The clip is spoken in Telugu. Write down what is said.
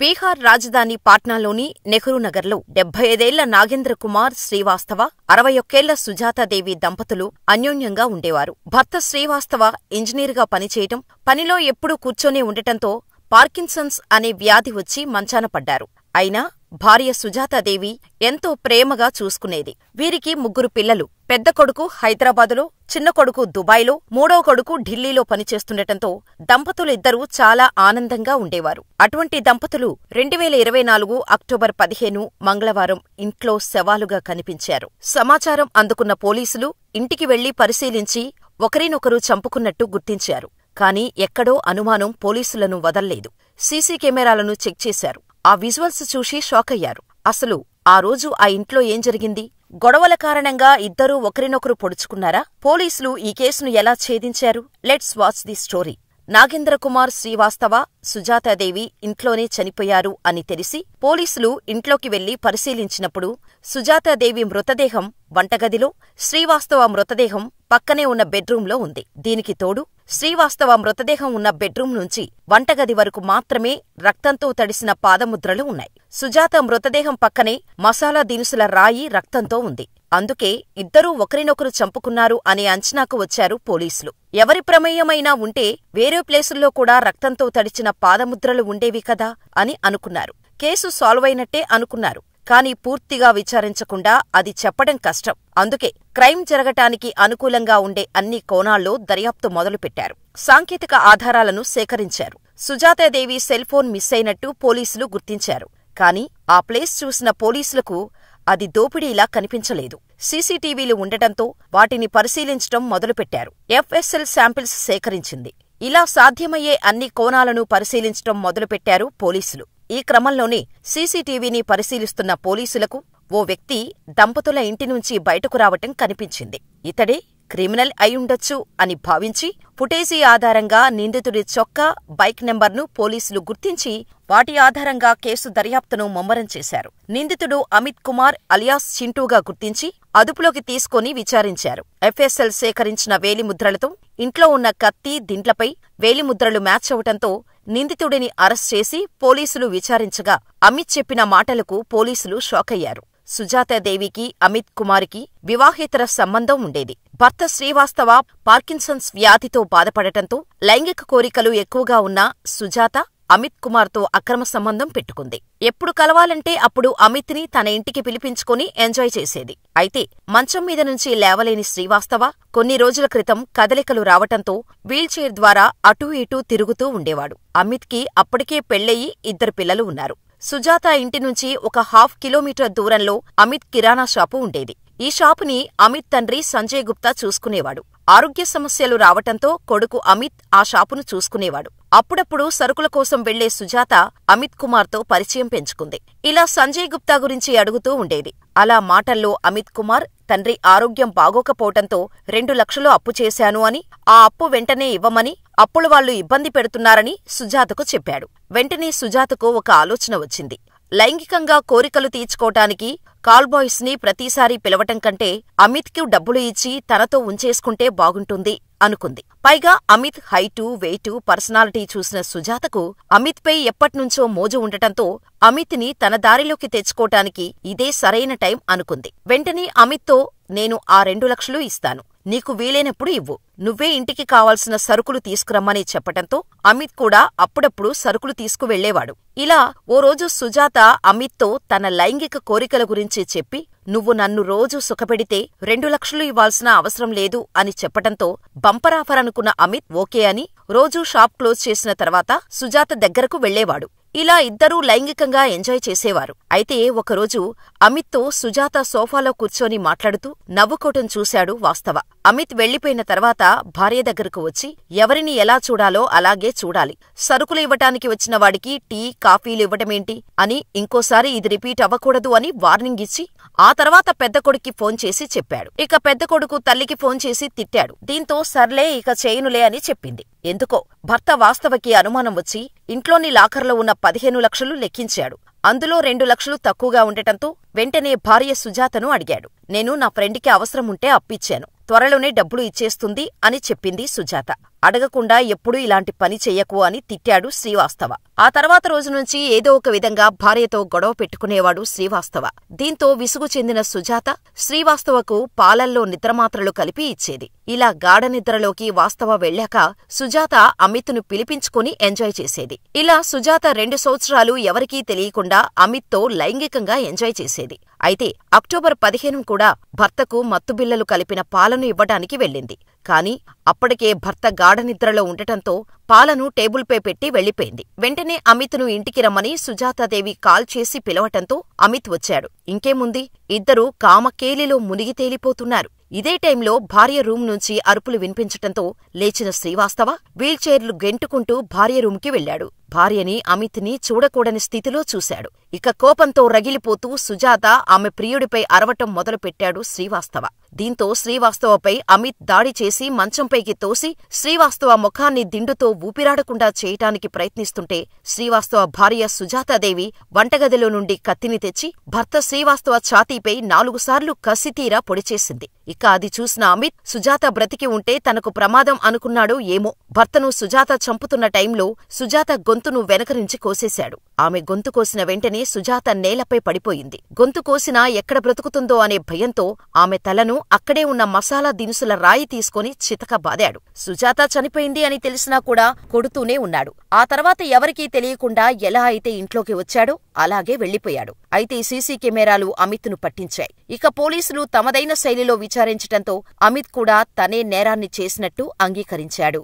బీహార్ రాజధాని పాట్నాలోని నెహ్రూనగర్లో 75 ఏళ్ల నాగేంద్ర కుమార్ శ్రీవాస్తవ, 61 ఏళ్ల సుజాతాదేవి దంపతులు అన్యోన్యంగా ఉండేవారు. భర్త శ్రీవాస్తవ ఇంజనీరుగా పనిచేయటం, పనిలో ఎప్పుడూ కూర్చొనే ఉండటంతో పార్కిన్సన్స్ అనే వ్యాధి వచ్చి మంచాన పడ్డారు. అయినా భార్య సుజాతాదేవి ఎంతో ప్రేమగా చూసుకునేది. వీరికి 3 పిల్లలు. పెద్ద కొడుకు హైదరాబాదులో, చిన్న కొడుకు దుబాయ్లో, మూడో కొడుకు ఢిల్లీలో పనిచేస్తుండటంతో దంపతులిద్దరూ చాలా ఆనందంగా ఉండేవారు. అటువంటి దంపతులు 2024 అక్టోబర్ 15 మంగళవారం ఇంట్లో శవాలుగా కనిపించారు. సమాచారం అందుకున్న పోలీసులు ఇంటికి వెళ్లి పరిశీలించి ఒకరినొకరు చంపుకున్నట్టు గుర్తించారు. కానీ ఎక్కడో అనుమానం పోలీసులను వదల్లేదు. సీసీ కెమెరాలను చెక్ చేశారు. ఆ విజువల్స్ చూసి షాకయ్యారు. అసలు ఆ రోజు ఆ ఇంట్లో ఏం జరిగింది? గొడవల కారణంగా ఇద్దరూ ఒకరినొకరు పొడుచుకున్నారా? పోలీసులు ఈ కేసును ఎలా ఛేదించారు? Let's watch the story. Nagendra Kumar Srivastava, సుజాతాదేవి ఇంట్లోనే చనిపోయారు అని తెలిసి పోలీసులు ఇంట్లోకి వెళ్లి పరిశీలించినప్పుడు సుజాతాదేవి మృతదేహం వంటగదిలో, శ్రీవాస్తవ మృతదేహం పక్కనే ఉన్న బెడ్రూంలో ఉంది. దీనికి తోడు శ్రీవాస్తవ మృతదేహం ఉన్న బెడ్రూం నుంచి వంటగది వరకు మాత్రమే రక్తంతో తడిసిన పాదముద్రలు ఉన్నాయి. సుజాత మృతదేహం పక్కనే మసాలా దినుసుల రాయి రక్తంతో ఉంది. అందుకే ఇద్దరూ ఒకరినొకరు చంపుకున్నారు అనే అంచనాకు వచ్చారు పోలీసులు. ఎవరి ప్రమేయమైనా ఉంటే వేరే ప్లేసుల్లో కూడా రక్తంతో తడిచిన పాదముద్రలు ఉండేవి కదా అని అనుకున్నారు. కేసు సాల్వ్ అయినట్టే అనుకున్నారు. కానీ పూర్తిగా విచారించకుండా అది చెప్పడం కష్టం. అందుకే క్రైమ్ జరగటానికి అనుకూలంగా ఉండే అన్ని కోణాల్లో దర్యాప్తు మొదలుపెట్టారు. సాంకేతిక ఆధారాలను సేకరించారు. సుజాతాదేవి సెల్ఫోన్ మిస్ అయినట్టు పోలీసులు గుర్తించారు. కానీ ఆ ప్లేస్ చూసిన పోలీసులకు అది దోపిడీలా కనిపించలేదు. సీసీటీవీలు ఉండటంతో వాటిని పరిశీలించటం మొదలుపెట్టారు. ఎఫ్ఎస్ఎల్ శాంపిల్స్ సేకరించింది. ఇలా సాధ్యమయ్యే అన్ని కోణాలను పరిశీలించటం మొదలుపెట్టారు పోలీసులు. ఈ క్రమంలోనే సీసీటీవీని పరిశీలిస్తున్న పోలీసులకు ఓ వ్యక్తి దంపతుల ఇంటి నుంచి బయటకు రావటం కనిపించింది. ఇతడే క్రిమినల్ అయ్యుండొచ్చు అని భావించి ఫుటేజీ ఆధారంగా నిందితుడి చొక్కా, బైక్ నెంబర్ను పోలీసులు గుర్తించి వాటి ఆధారంగా కేసు దర్యాప్తును ముమ్మరం చేశారు. నిందితుడు అమిత్ కుమార్ అలియాస్ చింటూగా గుర్తించి అదుపులోకి తీసుకుని విచారించారు. ఎఫ్ఎస్ఎల్ సేకరించిన వేలిముద్రలతో ఇంట్లో ఉన్న కత్తి, దిండ్లపై వేలిముద్రలు మ్యాచ్ అవటంతో నిందితుడిని అరెస్ట్ చేసి పోలీసులు విచారించగా అమిత్ చెప్పిన మాటలకు పోలీసులు షాకయ్యారు. సుజాతాదేవికి, అమిత్ కుమార్కి వివాహేతర సంబంధం ఉండేది. భర్త శ్రీవాస్తవ పార్కిన్సన్స్ వ్యాధితో బాధపడటంతో లైంగిక కోరికలు ఎక్కువగా ఉన్న సుజాత అమిత్ కుమార్తో అక్రమ సంబంధం పెట్టుకుంది. ఎప్పుడు కలవాలంటే అప్పుడు అమిత్ని తన ఇంటికి పిలిపించుకుని ఎంజాయ్ చేసేది. అయితే మంచం మీద నుంచి లేవలేని శ్రీవాస్తవ కొన్ని రోజుల క్రితం కదలికలు రావటంతో వీల్చైర్ ద్వారా అటూ ఇటూ తిరుగుతూ ఉండేవాడు. అమిత్కి అప్పటికే పెళ్లయి 2 పిల్లలు ఉన్నారు. సుజాత ఇంటి నుంచి ఒక ½ కిలోమీటర్ దూరంలో అమిత్ కిరాణా షాపు ఉండేది. ఈ షాపుని అమిత్ తండ్రి సంజయ్ గుప్తా చూసుకునేవాడు. ఆరోగ్య సమస్యలు రావటంతో కొడుకు అమిత్ ఆ షాపును చూసుకునేవాడు. అప్పుడప్పుడు సరుకుల కోసం వెళ్లే సుజాత అమిత్ కుమార్తో పరిచయం పెంచుకుంది. ఇలా సంజయ్ గుప్తా గురించి అడుగుతూ ఉండేది. అలా మాటల్లో అమిత్ కుమార్ తండ్రి ఆరోగ్యం బాగోకపోవటంతో 2 లక్షలు అప్పు చేశాను అని, ఆ అప్పు వెంటనే ఇవ్వమని, అప్పుల వాళ్లు ఇబ్బంది పెడుతున్నారని సుజాతకు చెప్పాడు. వెంటనే సుజాతకు ఒక ఆలోచన వచ్చింది. లైంగికంగా కోరికలు తీర్చుకోటానికి కాల్బాయ్స్ ని ప్రతిసారీ పిలవటం కంటే అమిత్కు డబ్బులు ఇచ్చి తనతో ఉంచేసుకుంటే బాగుంటుంది అనుకుంది. పైగా అమిత్ హైటు, వెయిటు, పర్సనాలిటీ చూసిన సుజాతకు అమిత్పై ఎప్పట్నుంచో మోజు ఉండటంతో అమిత్ని తన దారిలోకి తెచ్చుకోటానికి ఇదే సరైన టైం అనుకుంది. వెంటనే అమిత్తో నేను ఆ 2 లక్షలు ఇస్తాను, నీకు వీలైనప్పుడు ఇవ్వు, నువ్వే ఇంటికి కావాల్సిన సరుకులు తీసుకురమ్మని చెప్పటంతో అమిత్ కూడా అప్పుడప్పుడు సరుకులు తీసుకువెళ్లేవాడు. ఇలా ఓ రోజు సుజాత అమిత్తో తన లైంగిక కోరికల గురించి చెప్పి నువ్వు నన్ను రోజూ సుఖపెడితే 2 లక్షలు ఇవ్వాల్సిన అవసరం లేదు అని చెప్పటంతో బంపరాఫర్ అనుకున్న అమిత్ ఓకే అని రోజూ షాప్ క్లోజ్ చేసిన తర్వాత సుజాత దగ్గరకు వెళ్లేవాడు. ఇలా ఇద్దరూ లైంగికంగా ఎంజాయ్ చేసేవారు. అయితే ఒకరోజు అమిత్తో సుజాత సోఫాలో కూర్చొని మాట్లాడుతూ నవ్వుకోవటం చూశాడు వాస్తవ. అమిత్ వెళ్లిపోయిన తర్వాత భార్య దగ్గరకు వచ్చి ఎవరిని ఎలా చూడాలో అలాగే చూడాలి, సరుకులు ఇవ్వటానికి వచ్చిన వాడికి టీ, కాఫీలు ఇవ్వటమేంటి అని, ఇంకోసారి ఇది రిపీట్ అవ్వకూడదు అని వార్నింగ్ ఇచ్చి ఆ తర్వాత పెద్ద కొడుక్కి ఫోన్ చేసి చెప్పాడు. ఇక పెద్ద కొడుకు తల్లికి ఫోన్ చేసి తిట్టాడు. దీంతో సర్లే ఇక చేయనులే అని చెప్పింది. ఎందుకో భర్త వాస్తవకి అనుమానం వచ్చి ఇంట్లోని లాకర్లో ఉన్న 15 లక్షలు లెక్కించాడు. అందులో 2 లక్షలు తక్కువగా ఉండటంతో వెంటనే భార్య సుజాతను అడిగాడు. నేను నా ఫ్రెండ్కి అవసరం ఉంటే అప్పిచ్చాను, త్వరలోనే డబ్బులు ఇచ్చేస్తుంది అని చెప్పింది సుజాత. అడగకుండా ఎప్పుడూ ఇలాంటి పని చెయ్యకు అని తిట్టాడు శ్రీవాస్తవ. ఆ తర్వాత రోజు నుంచి ఏదో ఒక విధంగా భార్యతో గొడవ పెట్టుకునేవాడు శ్రీవాస్తవ. దీంతో విసుగు చెందిన సుజాత శ్రీవాస్తవకు పాలల్లో నిద్రమాత్రలు కలిపి ఇచ్చేది. ఇలా గాఢనిద్రలోకి వాస్తవ వెళ్ళాక సుజాత అమిత్ను పిలిపించుకుని ఎంజాయ్ చేసేది. ఇలా సుజాత 2 సంవత్సరాలు ఎవరికీ తెలియకుండా అమిత్తో లైంగికంగా ఎంజాయ్ చేసేది. అయితే అక్టోబర్ 15 కూడా భర్తకు మత్తుబిళ్లలు కలిపిన పాలను ఇవ్వడానికి వెళ్ళింది. కాని అప్పటికే భర్త గాఢనిద్రలో ఉండటంతో పాలను టేబుల్పై పెట్టి వెళ్లిపోయింది. వెంటనే అమిత్ను ఇంటికి రమ్మని సుజాతాదేవి కాల్ చేసి పిలవటంతో అమిత్ వచ్చాడు. ఇంకేముంది, ఇద్దరూ కామకేలిలో మునిగి తేలిపోతున్నారు. ఇదే టైంలో భార్య రూమ్ నుంచి అరుపులు వినిపించటంతో లేచిన శ్రీవాస్తవ వీల్చైర్లు గెంటుకుంటూ భార్య రూంకి వెళ్లాడు. భార్యని అమిత్ని చూడకూడని స్థితిలో చూశాడు. ఇక కోపంతో రగిలిపోతూ సుజాత ఆమె ప్రియుడిపై అరవటం మొదలుపెట్టాడు శ్రీవాస్తవ. దీంతో శ్రీవాస్తవపై అమిత్ దాడి చేసి మంచంపైకి తోసి శ్రీవాస్తవ ముఖాన్ని దిండుతో ఊపిరాడకుండా చేయటానికి ప్రయత్నిస్తుంటే శ్రీవాస్తవ భార్య సుజాతాదేవి వంటగదిలో నుండి కత్తిని తెచ్చి భర్త శ్రీవాస్తవ ఛాతీపై 4 సార్లు కసితీరా పొడిచేసింది. ఇక అది చూసిన అమిత్ సుజాత బ్రతికి ఉంటే తనకు ప్రమాదం అనుకున్నాడో ఏమో భర్తను సుజాత చంపుతున్న టైంలో సుజాత గొంతును వెనక నుంచి కోసేశాడు. ఆమె గొంతు కోసిన వెంటనే సుజాత నేలపై పడిపోయింది. గొంతు కోసినా ఎక్కడ బ్రతుకుతుందో అనే భయంతో ఆమె తలను అక్కడే ఉన్న మసాలా దినుసుల రాయి తీసుకుని చితక బాదాడు. సుజాత చనిపోయింది అని తెలిసినా కూడా కొడుతూనే ఉన్నాడు. ఆ తర్వాత ఎవరికీ తెలియకుండా ఎలా అయితే ఇంట్లోకి వచ్చాడో అలాగే వెళ్లిపోయాడు. అయితే సీసీ కెమెరాలు అమిత్ను పట్టించాయి. ఇక పోలీసులు తమదైన శైలిలో విచారించటంతో అమిత్ కూడా తనే నేరాన్ని చేసినట్టు అంగీకరించాడు.